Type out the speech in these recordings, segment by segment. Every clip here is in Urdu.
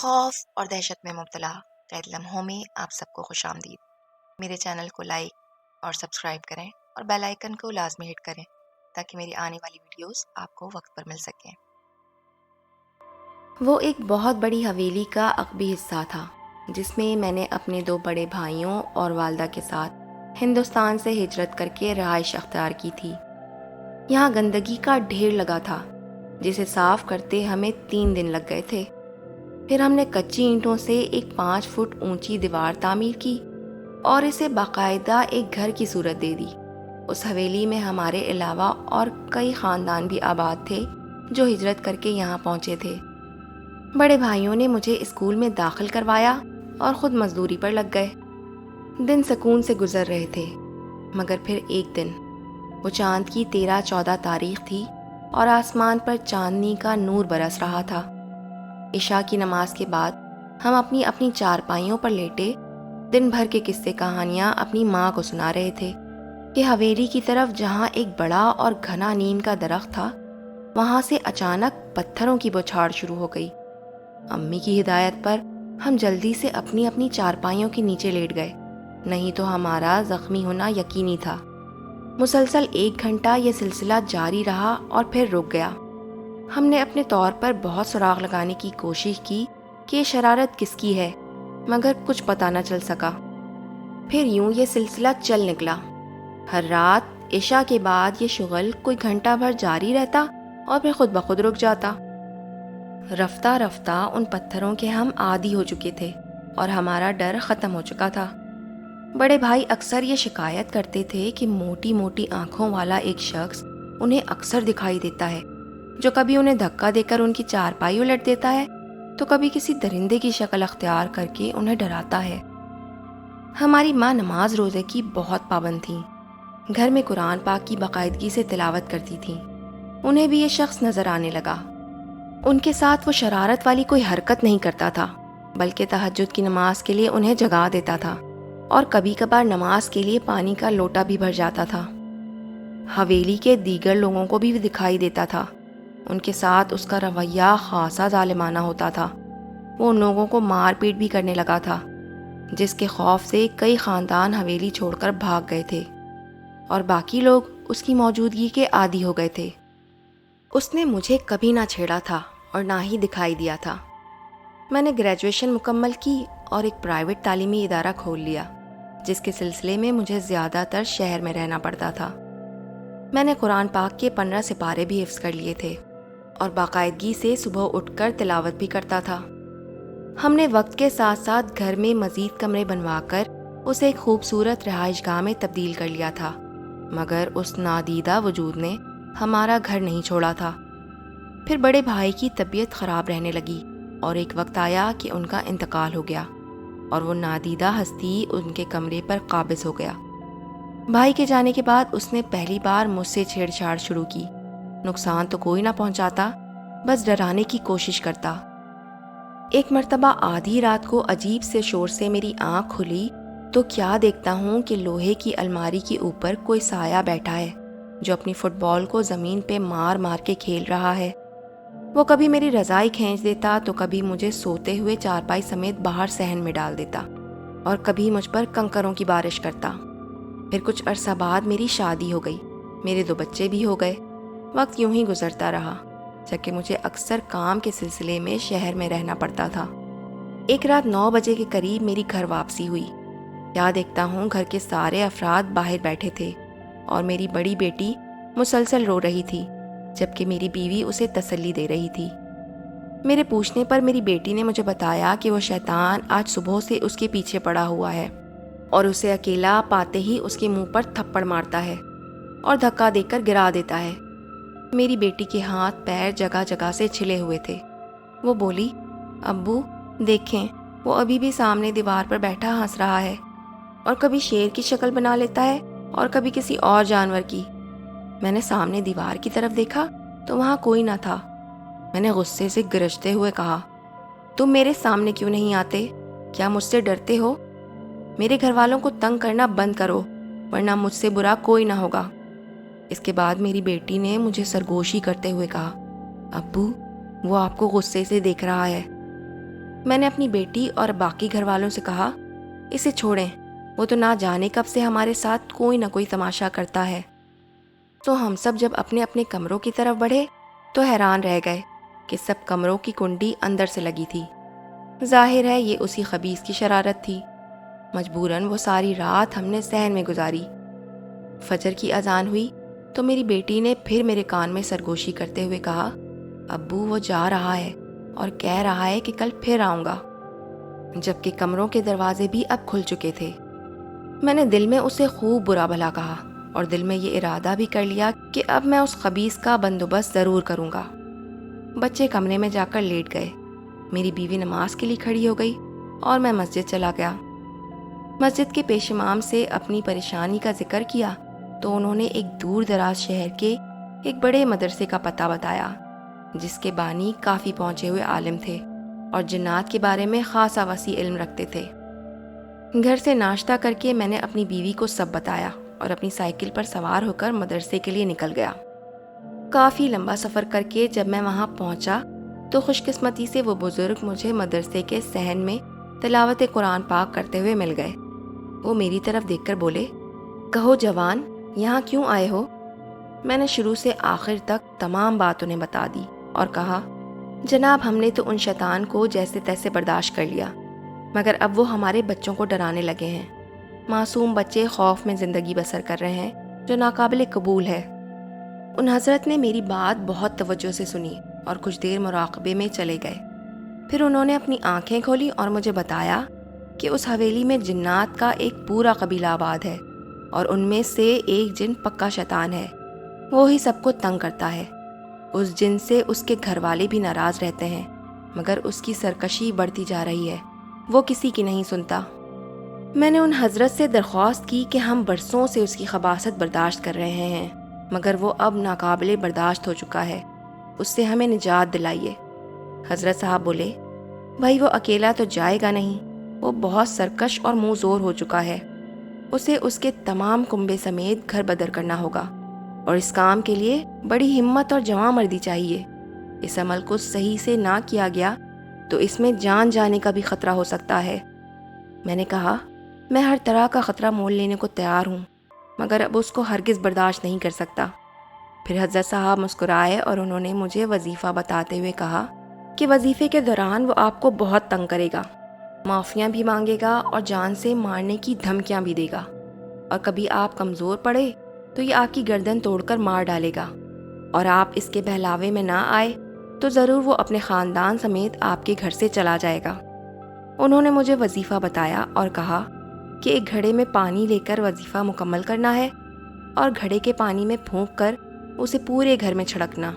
خوف اور دہشت میں مبتلا قید لمحوں میں آپ سب کو خوش آمدید۔ میرے چینل کو لائک اور سبسکرائب کریں اور بیل آئیکن کو لازمی ہٹ کریں تاکہ میری آنے والی ویڈیوز آپ کو وقت پر مل سکیں۔ وہ ایک بہت بڑی حویلی کا عقبی حصہ تھا جس میں میں نے اپنے 2 بڑے بھائیوں اور والدہ کے ساتھ ہندوستان سے ہجرت کر کے رہائش اختیار کی تھی۔ یہاں گندگی کا ڈھیر لگا تھا جسے صاف کرتے ہمیں 3 دن لگ گئے تھے۔ پھر ہم نے کچی اینٹوں سے ایک 5 فٹ اونچی دیوار تعمیر کی اور اسے باقاعدہ ایک گھر کی صورت دے دی۔ اس حویلی میں ہمارے علاوہ اور کئی خاندان بھی آباد تھے جو ہجرت کر کے یہاں پہنچے تھے۔ بڑے بھائیوں نے مجھے اسکول میں داخل کروایا اور خود مزدوری پر لگ گئے۔ دن سکون سے گزر رہے تھے، مگر پھر ایک دن، وہ چاند کی 13-14 تاریخ تھی اور آسمان پر چاندنی کا نور برس رہا تھا۔ عشاء کی نماز کے بعد ہم اپنی اپنی چارپائیوں پر لیٹے دن بھر کے قصے کہانیاں اپنی ماں کو سنا رہے تھے کہ حویلی کی طرف جہاں ایک بڑا اور گھنا نیم کا درخت تھا، وہاں سے اچانک پتھروں کی بوچھاڑ شروع ہو گئی۔ امی کی ہدایت پر ہم جلدی سے اپنی اپنی چارپائیوں کے نیچے لیٹ گئے، نہیں تو ہمارا زخمی ہونا یقینی تھا۔ مسلسل 1 گھنٹہ یہ سلسلہ جاری رہا اور پھر رک گیا۔ ہم نے اپنے طور پر بہت سراغ لگانے کی کوشش کی کہ یہ شرارت کس کی ہے، مگر کچھ پتہ نہ چل سکا۔ پھر یوں یہ سلسلہ چل نکلا۔ ہر رات عشاء کے بعد یہ شغل کوئی گھنٹہ بھر جاری رہتا اور پھر خود بخود رک جاتا۔ رفتہ رفتہ ان پتھروں کے ہم عادی ہو چکے تھے اور ہمارا ڈر ختم ہو چکا تھا۔ بڑے بھائی اکثر یہ شکایت کرتے تھے کہ موٹی موٹی آنکھوں والا ایک شخص انہیں اکثر دکھائی دیتا ہے، جو کبھی انہیں دھکا دے کر ان کی چارپائی الٹ دیتا ہے تو کبھی کسی درندے کی شکل اختیار کر کے انہیں ڈراتا ہے۔ ہماری ماں نماز روزے کی بہت پابند تھیں، گھر میں قرآن پاک کی باقاعدگی سے تلاوت کرتی تھیں۔ انہیں بھی یہ شخص نظر آنے لگا۔ ان کے ساتھ وہ شرارت والی کوئی حرکت نہیں کرتا تھا، بلکہ تہجد کی نماز کے لیے انہیں جگا دیتا تھا اور کبھی کبھار نماز کے لیے پانی کا لوٹا بھی بھر جاتا تھا۔ حویلی کے دیگر لوگوں کو بھی دکھائی دیتا تھا۔ ان کے ساتھ اس کا رویہ خاصا ظالمانہ ہوتا تھا۔ وہ ان لوگوں کو مار پیٹ بھی کرنے لگا تھا، جس کے خوف سے کئی خاندان حویلی چھوڑ کر بھاگ گئے تھے اور باقی لوگ اس کی موجودگی کے عادی ہو گئے تھے۔ اس نے مجھے کبھی نہ چھیڑا تھا اور نہ ہی دکھائی دیا تھا۔ میں نے گریجویشن مکمل کی اور ایک پرائیویٹ تعلیمی ادارہ کھول لیا، جس کے سلسلے میں مجھے زیادہ تر شہر میں رہنا پڑتا تھا۔ میں نے قرآن پاک کے 15 سپارے بھی حفظ کر لیے تھے اور باقاعدگی سے صبح اٹھ کر تلاوت بھی کرتا تھا۔ ہم نے وقت کے ساتھ ساتھ گھر میں مزید کمرے بنوا کر اسے ایک خوبصورت رہائش گاہ میں تبدیل کر لیا تھا، مگر اس نادیدہ وجود نے ہمارا گھر نہیں چھوڑا تھا۔ پھر بڑے بھائی کی طبیعت خراب رہنے لگی اور ایک وقت آیا کہ ان کا انتقال ہو گیا اور وہ نادیدہ ہستی ان کے کمرے پر قابض ہو گیا۔ بھائی کے جانے کے بعد اس نے پہلی بار مجھ سے چھیڑ چھاڑ شروع کی۔ نقصان تو کوئی نہ پہنچاتا، بس ڈرانے کی کوشش کرتا۔ ایک مرتبہ آدھی رات کو عجیب سے شور سے میری آنکھ کھلی تو کیا دیکھتا ہوں کہ لوہے کی الماری کے اوپر کوئی سایہ بیٹھا ہے جو اپنی فٹ بال کو زمین پہ مار مار کے کھیل رہا ہے۔ وہ کبھی میری رضائی کھینچ دیتا تو کبھی مجھے سوتے ہوئے چارپائی سمیت باہر صحن میں ڈال دیتا اور کبھی مجھ پر کنکروں کی بارش کرتا۔ پھر کچھ عرصہ بعد میری شادی ہو گئی، میرے 2 بچے بھی ہو گئے۔ وقت یوں ہی گزرتا رہا، جبکہ مجھے اکثر کام کے سلسلے میں شہر میں رہنا پڑتا تھا۔ ایک رات 9 بجے کے قریب میری گھر واپسی ہوئی۔ کیا دیکھتا ہوں گھر کے سارے افراد باہر بیٹھے تھے اور میری بڑی بیٹی مسلسل رو رہی تھی، جبکہ میری بیوی اسے تسلی دے رہی تھی۔ میرے پوچھنے پر میری بیٹی نے مجھے بتایا کہ وہ شیطان آج صبح سے اس کے پیچھے پڑا ہوا ہے اور اسے اکیلا پاتے ہی اس کے منہ پر تھپڑ مارتا ہے اور دھکا دے کر گرا دیتا ہے۔ میری بیٹی کے ہاتھ پیر جگہ جگہ سے چھلے ہوئے تھے۔ وہ بولی، ابو دیکھیں، وہ ابھی بھی سامنے دیوار پر بیٹھا ہنس رہا ہے اور کبھی شیر کی شکل بنا لیتا ہے اور کبھی کسی اور جانور کی۔ میں نے سامنے دیوار کی طرف دیکھا تو وہاں کوئی نہ تھا۔ میں نے غصے سے گرجتے ہوئے کہا، تم میرے سامنے کیوں نہیں آتے؟ کیا مجھ سے ڈرتے ہو؟ میرے گھر والوں کو تنگ کرنا بند کرو، ورنہ مجھ سے برا کوئی نہ ہوگا۔ اس کے بعد میری بیٹی نے مجھے سرگوشی کرتے ہوئے کہا، ابو وہ آپ کو غصے سے دیکھ رہا ہے۔ میں نے اپنی بیٹی اور باقی گھر والوں سے کہا، اسے چھوڑیں، وہ تو نہ جانے کب سے ہمارے ساتھ کوئی نہ کوئی تماشا کرتا ہے۔ تو ہم سب جب اپنے اپنے کمروں کی طرف بڑھے تو حیران رہ گئے کہ سب کمروں کی کنڈی اندر سے لگی تھی۔ ظاہر ہے یہ اسی خبیث کی شرارت تھی۔ مجبوراً وہ ساری رات ہم نے صحن میں گزاری۔ فجر کی اذان ہوئی تو میری بیٹی نے پھر میرے کان میں سرگوشی کرتے ہوئے کہا، ابو وہ جا رہا ہے اور کہہ رہا ہے کہ کل پھر آؤں گا، جبکہ کمروں کے دروازے بھی اب کھل چکے تھے۔ میں نے دل میں اسے خوب برا بھلا کہا اور دل میں یہ ارادہ بھی کر لیا کہ اب میں اس خبیث کا بندوبست ضرور کروں گا۔ بچے کمرے میں جا کر لیٹ گئے، میری بیوی نماز کے لیے کھڑی ہو گئی اور میں مسجد چلا گیا۔ مسجد کے پیش امام سے اپنی پریشانی کا ذکر کیا تو انہوں نے ایک دور دراز شہر کے ایک بڑے مدرسے کا پتہ بتایا، جس کے بانی کافی پہنچے ہوئے عالم تھے اور جنات کے بارے میں خاصا وسیع علم رکھتے تھے۔ گھر سے ناشتہ کر کے میں نے اپنی بیوی کو سب بتایا اور اپنی سائیکل پر سوار ہو کر مدرسے کے لیے نکل گیا۔ کافی لمبا سفر کر کے جب میں وہاں پہنچا تو خوش قسمتی سے وہ بزرگ مجھے مدرسے کے صحن میں تلاوت قرآن پاک کرتے ہوئے مل گئے۔ وہ میری طرف دیکھ کر بولے، کہو جوان، یہاں کیوں آئے ہو؟ میں نے شروع سے آخر تک تمام بات انہیں بتا دی اور کہا، جناب ہم نے تو ان شیطان کو جیسے تیسے برداشت کر لیا، مگر اب وہ ہمارے بچوں کو ڈرانے لگے ہیں۔ معصوم بچے خوف میں زندگی بسر کر رہے ہیں جو ناقابل قبول ہے۔ ان حضرت نے میری بات بہت توجہ سے سنی اور کچھ دیر مراقبے میں چلے گئے۔ پھر انہوں نے اپنی آنکھیں کھولی اور مجھے بتایا کہ اس حویلی میں جنات کا ایک پورا قبیلہ آباد ہے اور ان میں سے ایک جن پکا شیطان ہے، وہی سب کو تنگ کرتا ہے۔ اس جن سے اس کے گھر والے بھی ناراض رہتے ہیں، مگر اس کی سرکشی بڑھتی جا رہی ہے، وہ کسی کی نہیں سنتا۔ میں نے ان حضرت سے درخواست کی کہ ہم برسوں سے اس کی خباثت برداشت کر رہے ہیں، مگر وہ اب ناقابل برداشت ہو چکا ہے، اس سے ہمیں نجات دلائیے۔ حضرت صاحب بولے، بھائی وہ اکیلا تو جائے گا نہیں، وہ بہت سرکش اور منہ زور ہو چکا ہے، اسے اس کے تمام کنبے سمیت گھر بدر کرنا ہوگا، اور اس کام کے لیے بڑی ہمت اور جواں مردی چاہیے۔ اس عمل کو صحیح سے نہ کیا گیا تو اس میں جان جانے کا بھی خطرہ ہو سکتا ہے۔ میں نے کہا، میں ہر طرح کا خطرہ مول لینے کو تیار ہوں، مگر اب اس کو ہرگز برداشت نہیں کر سکتا۔ پھر حضرت صاحب مسکرائے اور انہوں نے مجھے وظیفہ بتاتے ہوئے کہا کہ وظیفے کے دوران وہ آپ کو بہت تنگ کرے گا، معافیاں بھی مانگے گا اور جان سے مارنے کی دھمکیاں بھی دے گا، اور کبھی آپ کمزور پڑے تو یہ آپ کی گردن توڑ کر مار ڈالے گا، اور آپ اس کے بہلاوے میں نہ آئے تو ضرور وہ اپنے خاندان سمیت آپ کے گھر سے چلا جائے گا۔ انہوں نے مجھے وظیفہ بتایا اور کہا کہ ایک گھڑے میں پانی لے کر وظیفہ مکمل کرنا ہے اور گھڑے کے پانی میں پھونک کر اسے پورے گھر میں چھڑکنا،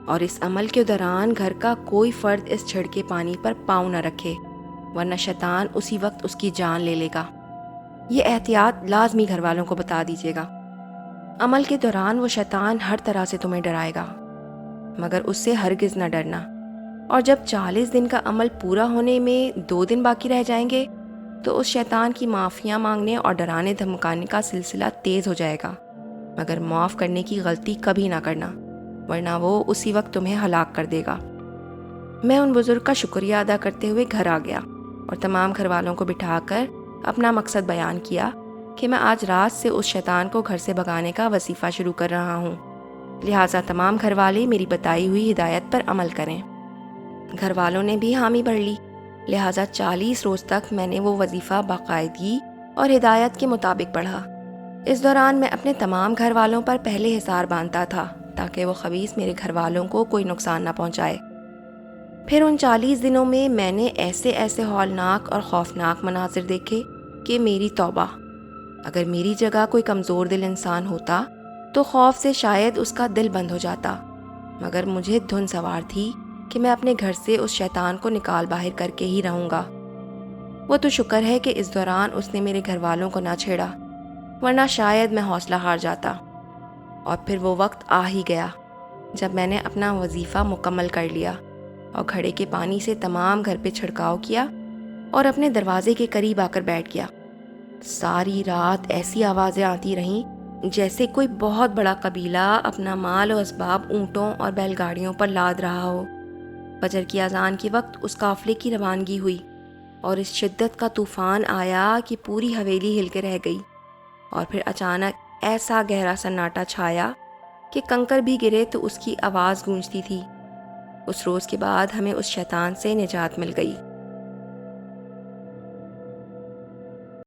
اور اس عمل کے دوران گھر کا کوئی فرد اس چھڑکے پانی پر پاؤں نہ رکھے، ورنہ شیطان اسی وقت اس کی جان لے لے گا۔ یہ احتیاط لازمی گھر والوں کو بتا دیجیے گا۔ عمل کے دوران وہ شیطان ہر طرح سے تمہیں ڈرائے گا، مگر اس سے ہرگز نہ ڈرنا، اور جب 40 دن کا عمل پورا ہونے میں 2 دن باقی رہ جائیں گے تو اس شیطان کی معافیاں مانگنے اور ڈرانے دھمکانے کا سلسلہ تیز ہو جائے گا، مگر معاف کرنے کی غلطی کبھی نہ کرنا، ورنہ وہ اسی وقت تمہیں ہلاک کر دے گا۔ میں ان بزرگ کا شکریہ ادا کرتے ہوئے گھر آ گیا اور تمام گھر والوں کو بٹھا کر اپنا مقصد بیان کیا کہ میں آج رات سے اس شیطان کو گھر سے بھگانے کا وظیفہ شروع کر رہا ہوں، لہٰذا تمام گھر والے میری بتائی ہوئی ہدایت پر عمل کریں۔ گھر والوں نے بھی حامی بھر لی، لہٰذا 40 روز تک میں نے وہ وظیفہ باقاعدگی اور ہدایت کے مطابق پڑھا۔ اس دوران میں اپنے تمام گھر والوں پر پہلے حصار باندھتا تھا تاکہ وہ خبیث میرے گھر والوں کو کوئی نقصان نہ پہنچائے۔ پھر ان 40 دنوں میں میں نے ایسے ایسے ہولناک اور خوفناک مناظر دیکھے کہ میری توبہ! اگر میری جگہ کوئی کمزور دل انسان ہوتا تو خوف سے شاید اس کا دل بند ہو جاتا، مگر مجھے دھن سوار تھی کہ میں اپنے گھر سے اس شیطان کو نکال باہر کر کے ہی رہوں گا۔ وہ تو شکر ہے کہ اس دوران اس نے میرے گھر والوں کو نہ چھیڑا، ورنہ شاید میں حوصلہ ہار جاتا۔ اور پھر وہ وقت آ ہی گیا جب میں نے اپنا وظیفہ مکمل کر لیا اور گھڑے کے پانی سے تمام گھر پہ چھڑکاؤ کیا اور اپنے دروازے کے قریب آ کر بیٹھ گیا۔ ساری رات ایسی آوازیں آتی رہیں جیسے کوئی بہت بڑا قبیلہ اپنا مال و اسباب اونٹوں اور بیل گاڑیوں پر لاد رہا ہو۔ فجر کی اذان کے وقت اس قافلے کی روانگی ہوئی اور اس شدت کا طوفان آیا کہ پوری حویلی ہل کے رہ گئی، اور پھر اچانک ایسا گہرا سناٹا چھایا کہ کنکر بھی گرے تو اس کی آواز گونجتی تھی۔ اس روز کے بعد ہمیں اس شیطان سے نجات مل گئی۔